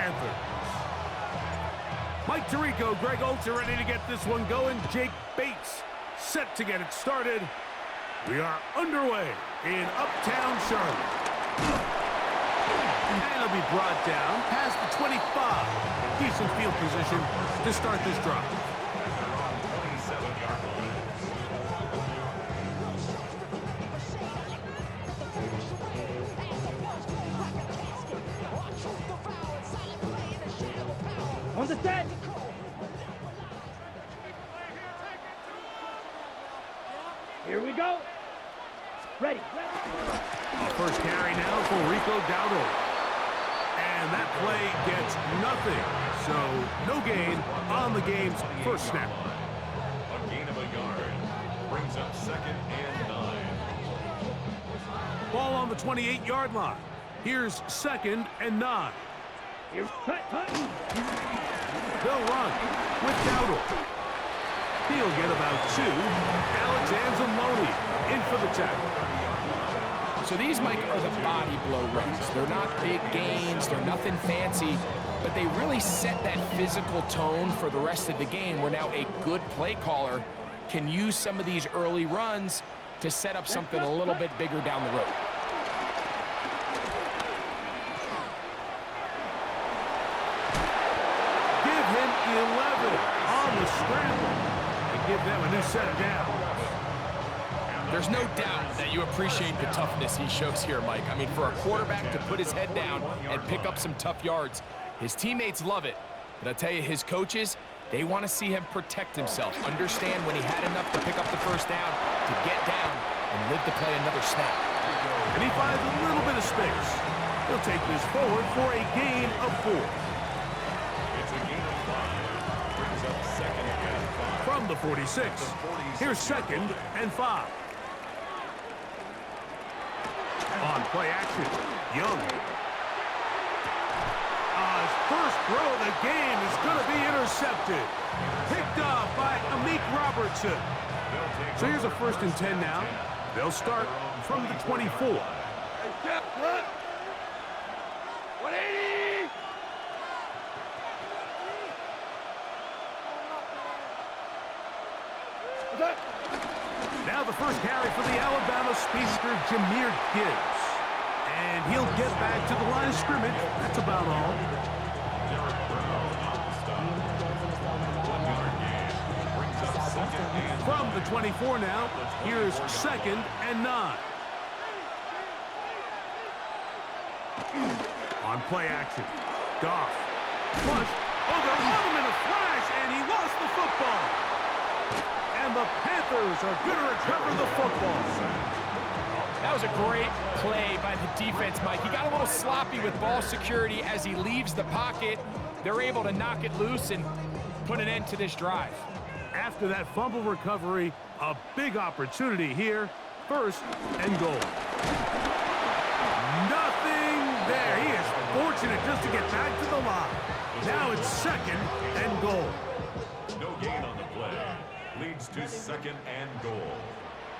Panthers. Mike Tirico, Greg Olsen ready to get this one going. Jake Bates set to get it started. We are underway in Uptown Charlotte. And it'll be brought down past the 25. Decent field position to start this drive. On the set. Here we go. Ready. First carry now for Rico Dowdle. And that play gets nothing. So no gain on the game's first snap. A gain of a yard. Brings up 2nd and 9. Ball on the 28-yard line. Here's 2nd and 9. Here's cut. They'll run with Dowdle. He'll get about 2. Alex Anzalone in for the tackle. So these, Mike, are the body blow runs. They're not big gains. They're nothing fancy. But they really set that physical tone for the rest of the game where now a good play caller can use some of these early runs to set up something a little bit bigger down the road. Give him 11 on the scramble and give them a new set of downs. There's no doubt that you appreciate the toughness he shows here, Mike. I mean, for a quarterback to put his head down and pick up some tough yards, his teammates love it. But I'll tell you, his coaches, they want to see him protect himself, understand when he had enough to pick up the first down, to get down and live to play another snap. And he finds a little bit of space. He'll take this forward for a gain of 4. It's a gain of 5. Brings up 2nd and 5. From the 46. Here's 2nd and 5. On play action, Young. His first throw of the game is going to be intercepted. Picked off by Amik Robertson. So here's a 1st and 10 now. They'll start from the 24. 180. Now the first carry for the Alabama speedster, Jahmyr Gibbs. And he'll get back to the line of scrimmage. That's about all. From the 24 now, here's 2nd and 9. On play action, Goff. Flush. Oh, they're on him in a flash, and he lost the football. And the Panthers are going to recover the football. That was a great play by the defense, Mike. He got a little sloppy with ball security as he leaves the pocket. They're able to knock it loose and put an end to this drive. After that fumble recovery, a big opportunity here. 1st and goal. Nothing there. He is fortunate just to get back to the line. Now it's 2nd and goal. No gain on the play. Leads to 2nd and goal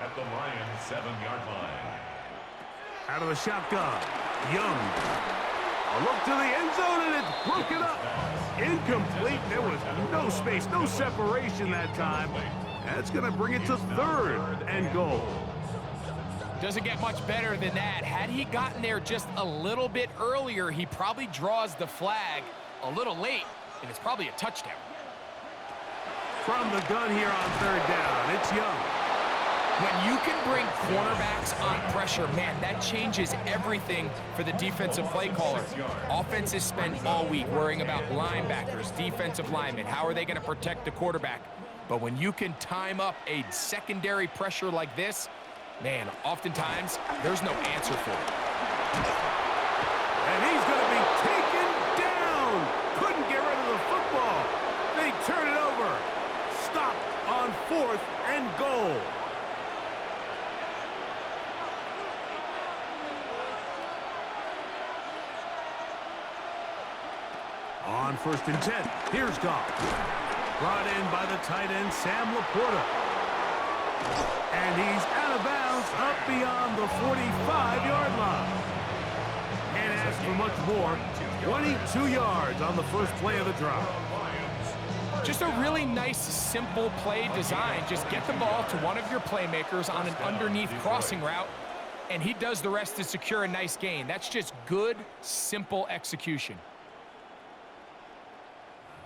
at the Lions' 7-yard line. Out of the shotgun, Young. A look to the end zone, and it's broken up. Incomplete. There was no space, no separation that time. That's going to bring it to 3rd and goal. Doesn't get much better than that. Had he gotten there just a little bit earlier, he probably draws the flag a little late, and it's probably a touchdown. From the gun here on 3rd down, it's Young. When you can bring cornerbacks on pressure, man, that changes everything for the defensive play caller. Offenses spend all week worrying about linebackers, defensive linemen. How are they going to protect the quarterback? But when you can time up a secondary pressure like this, man, oftentimes there's no answer for it. And he's going to be taken down. Couldn't get rid of the football. They turn it over. Stopped on 4th and goal. On 1st and 10, here's Goff. Brought in by the tight end, Sam Laporta. And he's out of bounds up beyond the 45-yard line. And as for much more. 22 yards on the first play of the drive. Just a really nice, simple play design. Just get the ball to one of your playmakers on an underneath crossing route, and he does the rest to secure a nice gain. That's just good, simple execution.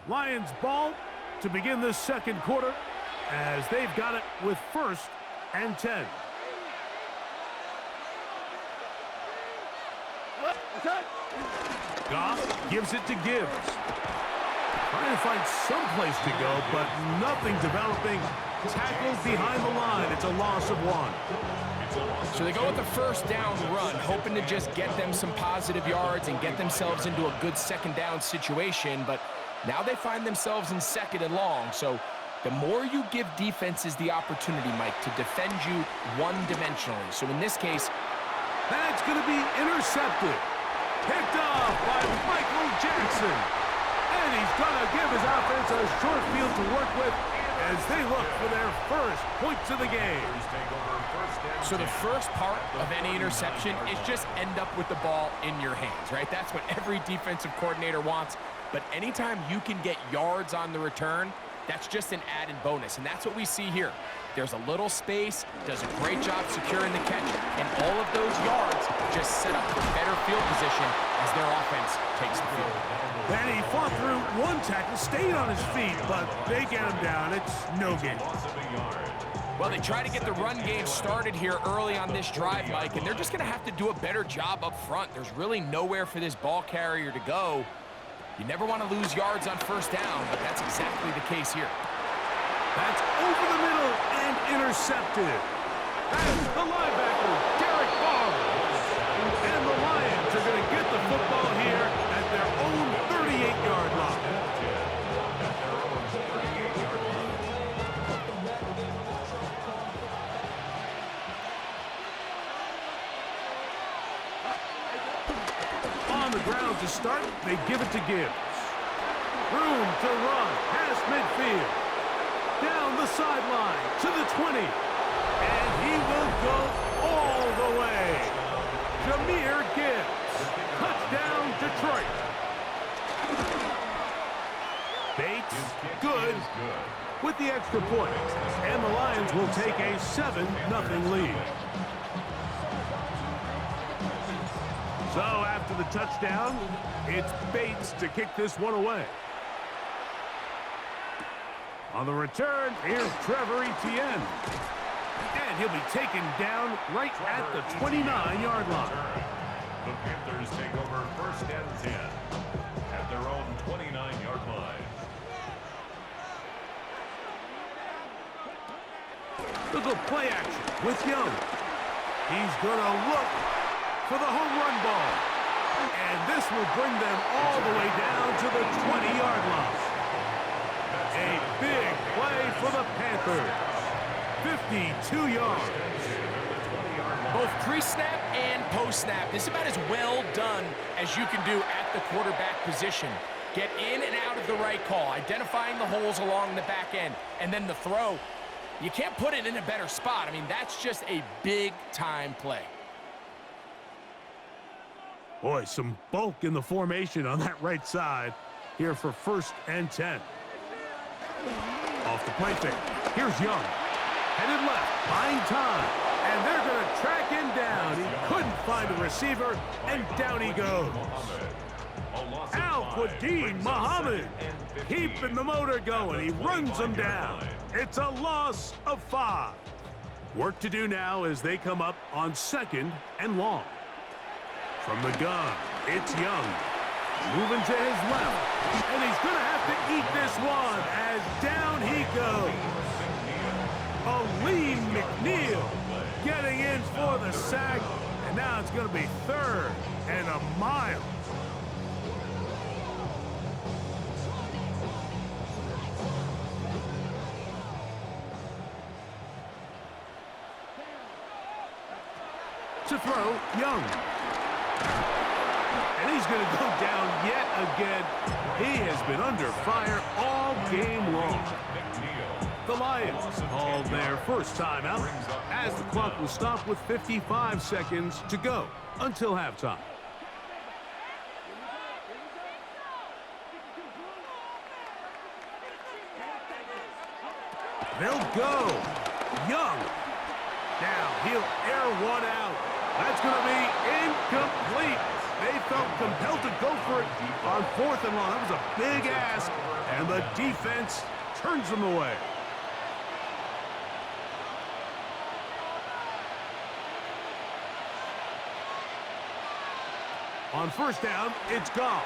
Lions ball to begin this second quarter as they've got it with 1st and 10. Goff gives it to Gibbs. Trying to find some place to go, but nothing developing. Tackled behind the line. It's a loss of 1. So they go with the first down run, hoping to just get them some positive yards and get themselves into a good second down situation, but now they find themselves in 2nd and long. So the more you give defenses the opportunity, Mike, to defend you one-dimensionally. So in this case, that's going to be intercepted. Picked off by Michael Jackson. And he's going to give his offense a short field to work with as they look for their first points of the game. So the first part of any interception is just end up with the ball in your hands, right? That's what every defensive coordinator wants. But anytime you can get yards on the return, that's just an added bonus, and that's what we see here. There's a little space, does a great job securing the catch, and all of those yards just set up for better field position as their offense takes the field. And he fought through one tackle, stayed on his feet, but they get him down. It's no gain. Well, they try to get the run game started here early on this drive, Mike, and they're just going to have to do a better job up front. There's really nowhere for this ball carrier to go. You never want to lose yards on first down, but that's exactly the case here. That's over the middle and intercepted. That's the linebacker, Derek Barnes. And the Lions are going to get the football here at their own 38-yard line. On the ground to start, they give it to Gibbs. Room to run past midfield. Down the sideline to the 20. And he will go all the way. Jahmyr Gibbs. Touchdown, Detroit. Bates, good with the extra point. And the Lions will take a 7-0 lead. So after the touchdown, it's Bates to kick this one away. On the return, here's Trevor Etienne. And he'll be taken down right at the 29-yard line. The Panthers take over 1st and 10 at their own 29-yard line. Look at play action with Young. He's going to look for the home run ball. And this will bring them all the way down to the 20-yard line. A big play for the Panthers. 52 yards. Both pre-snap and post-snap. This is about as well done as you can do at the quarterback position. Get in and out of the right call, identifying the holes along the back end, and then the throw. You can't put it in a better spot. I mean, that's just a big-time play. Boy, some bulk in the formation on that right side here for 1st and 10. Off the play fake. Here's Young. Headed left, buying time. And they're going to track him down. He couldn't find a receiver, and down he goes. Al-Quadin Muhammad keeping the motor going. He runs them down. It's a loss of 5. Work to do now as they come up on 2nd and long. From the gun, it's Young. Moving to his left. And he's going to have to eat this one as down he goes. Aleem McNeil getting in for the sack. And now it's going to be 3rd and a mile. To throw, Young. And he's going to go down yet again. He has been under fire all game long. The Lions called their first timeout as the clock will stop with 55 seconds to go until halftime. They'll go. Young. Now he'll air one out. That's going to be incomplete. They felt compelled to go for it on 4th and long. That was a big ask, and the defense turns them away. On 1st down, it's Goff.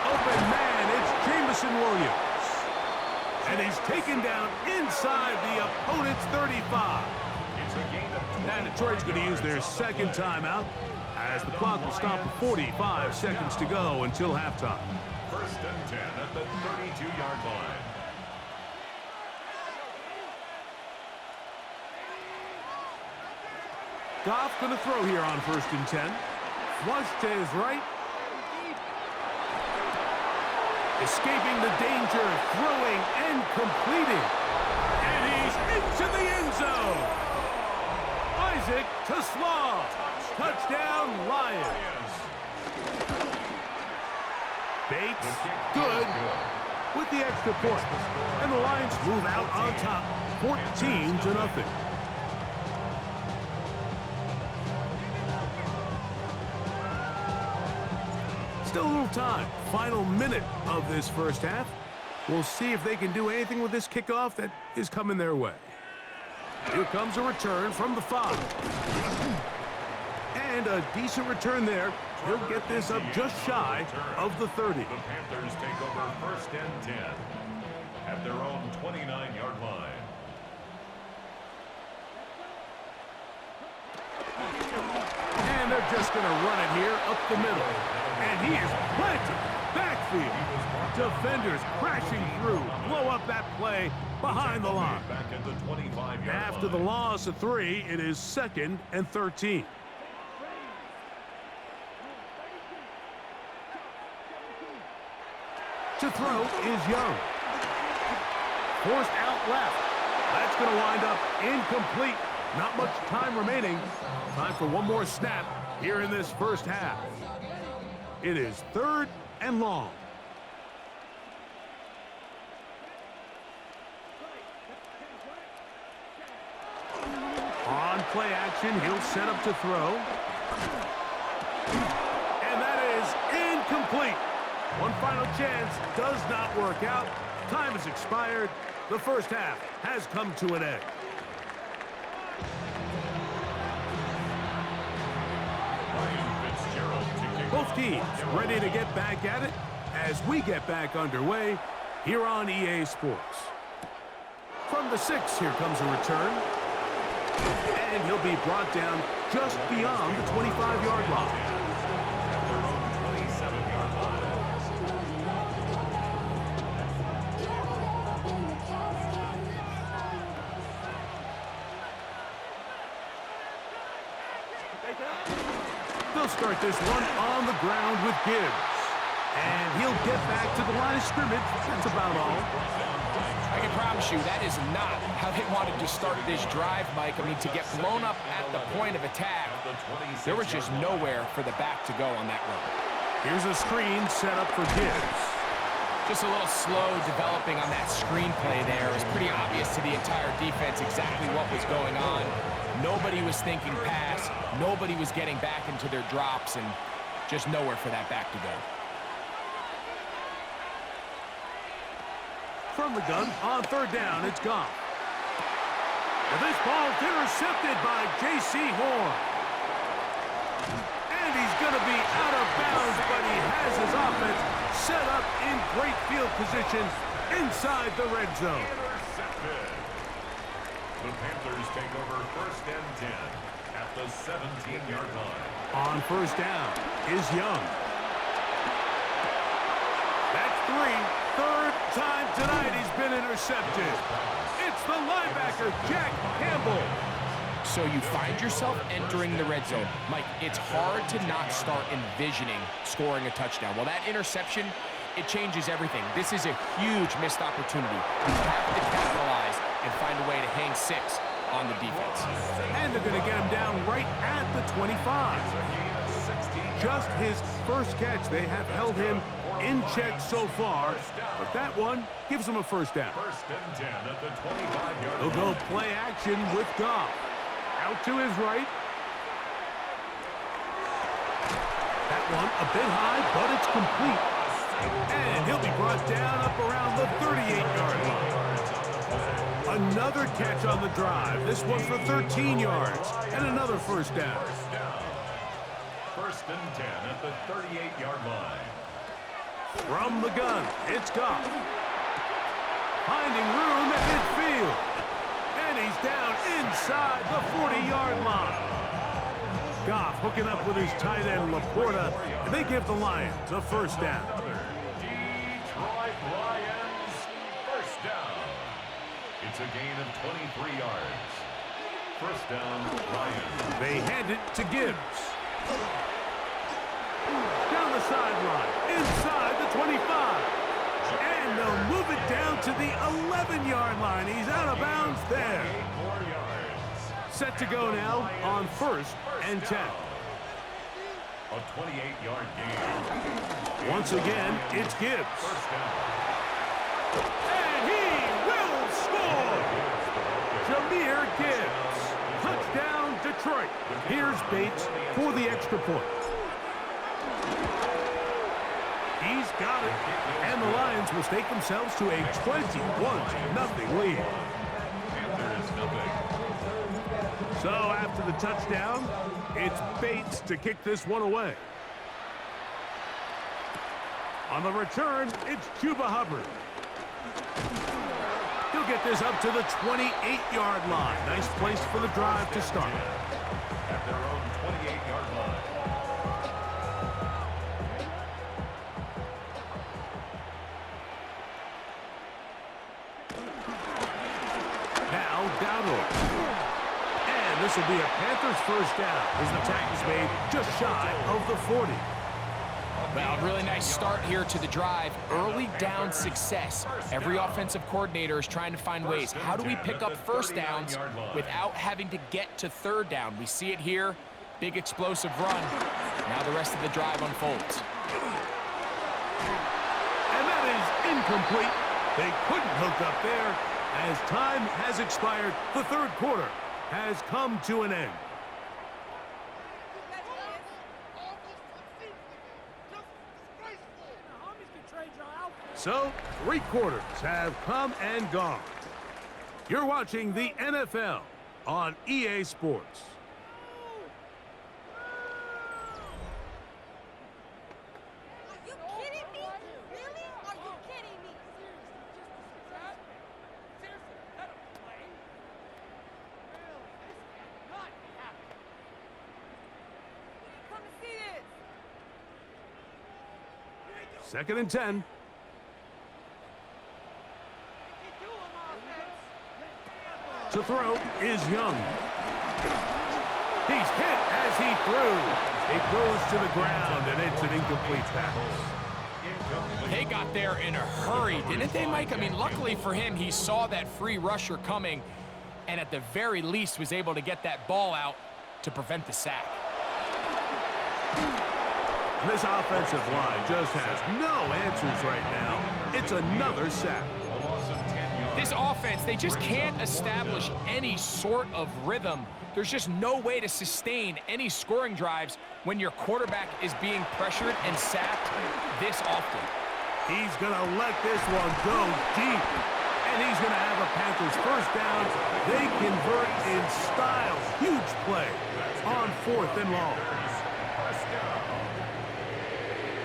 Open man, it's Jameson Williams. And he's taken down inside the opponent's 35. Now Detroit's going to use their 2nd timeout as the clock will stop at 45 seconds to go until halftime. 1st and 10 at the 32-yard line. Goff going to throw here on 1st and 10. Flush to his right. Escaping the danger, throwing and completing. And he's into the end zone. Isaac to Slaw. Touchdown, Lions. Bates, good, with the extra point. And the Lions move out on top, 14-0. Still a little time. Final minute of this first half. We'll see if they can do anything with this kickoff that is coming their way. Here comes a return from the 5. And a decent return there. He'll get this up just shy of the 30. The Panthers take over 1st and 10 at their own 29-yard line. And they're just going to run it here up the middle. And he is planted. Backfield. Defenders crashing through. Blow up that play behind the line. Back at the 25-yard line. After the loss of 3, it is 2nd and 13. To throw is Young. Forced out left. That's going to wind up incomplete. Not much time remaining. Time for one more snap here in this first half. It is 3rd and long. On play action, he'll set up to throw. And that is incomplete. One final chance does not work out. Time has expired. The first half has come to an end. Both teams ready to get back at it as we get back underway here on EA Sports. From the 6, here comes a return. And he'll be brought down just beyond the 25-yard line. They'll start this one on the ground with Gibbs. And he'll get back to the line of scrimmage. That's about all. I can promise you that is not how they wanted to start this drive, Mike. I mean, to get blown up at the point of attack, there was just nowhere for the back to go on that run. Here's a screen set up for Gibbs. Just a little slow developing on that screenplay there. It was pretty obvious to the entire defense exactly what was going on. Nobody was thinking pass. Nobody was getting back into their drops, and just nowhere for that back to go. From the gun, on 3rd down, it's Goff. And this ball's intercepted by J.C. Horn. And he's going to be out of bounds, but he has his offense set up in great field position inside the red zone. The Panthers take over 1st and 10 at the 17-yard line. On 1st down is Young. That's 3. 3rd time tonight he's been intercepted. It's the linebacker, Jack Campbell. So you find yourself entering the red zone. Mike, it's hard to not start envisioning scoring a touchdown. Well, that interception, it changes everything. This is a huge missed opportunity. You have to capitalize and find a way to hang 6 on the defense. And they're going to get him down right at the 25. Just his first catch. They have held him in check so far, but that one gives them a first down. First and 10 at the 25-yard line. They'll go play action with Goff. Out to his right. That one a bit high, but it's complete. And he'll be brought down up around the 38-yard line. Another catch on the drive. This one for 13 yards. And another first down. First and 10 at the 38-yard line. From the gun, it's Goff. Finding room at midfield. And he's down inside the 40-yard line. Goff hooking up with his tight end, Laporta, and they give the Lions a first down. Detroit Lions, first down. It's a gain of 23 yards. First down, Lions. They hand it to Gibbs. Down the sideline, inside the 25. And they'll move it down to the 11-yard line. He's out of bounds there. 8 more yards. Set to go now on first and 10. A 28-yard gain. Once again, it's Gibbs. First down. And he will score! Jahmyr Gibbs. Touchdown, Detroit. Here's Bates for the extra point. He's got it. And the Lions will stake themselves to a 21-0 lead. Panthers, nothing. So after the touchdown, it's Bates to kick this one away. On the return, it's Chuba Hubbard. He'll get this up to the 28-yard line. Nice place for the drive to start. At their own 28-yard line. Now, Dowdle. And this will be a Panthers first down as the tackle's made just shy of the 40. Well, really nice start here to the drive. Early down success. Every offensive coordinator is trying to find ways. How do we pick up first downs without having to get to third down? We see it here. Big explosive run. Now the rest of the drive unfolds. And that is incomplete. They couldn't hook up there. As time has expired, the third quarter has come to an end. So, 3 quarters have come and gone. You're watching the NFL on EA Sports. Are you kidding me? Really? Are you kidding me? Come and see this. 2nd and 10. To throw is Young. He's hit as he threw. It goes to the ground, and it's an incomplete pass. They got there in a hurry, didn't they, Mike? I mean, luckily for him, he saw that free rusher coming, and at the very least was able to get that ball out to prevent the sack. This offensive line just has no answers right now. It's another sack. This offense, they just can't establish any sort of rhythm. There's just no way to sustain any scoring drives when your quarterback is being pressured and sacked this often. He's going to let this one go deep. And he's going to have a Panthers first down. They convert in style. Huge play on 4th and long.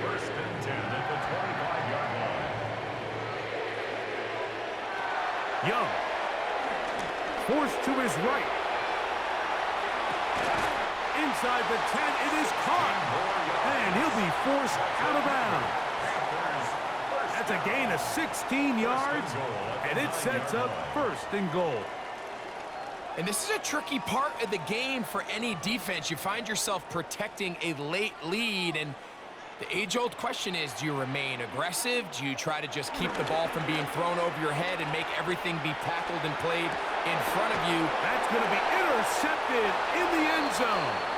First and 10 at the 25-yard line. Young. Forced to his right. Inside the 10, it is caught. And he'll be forced out of bounds. That's a gain of 16 yards, and it sets up 1st and goal. And this is a tricky part of the game for any defense. You find yourself protecting a late lead, and the age-old question is, do you remain aggressive? Do you try to just keep the ball from being thrown over your head and make everything be tackled and played in front of you? That's going to be intercepted in the end zone.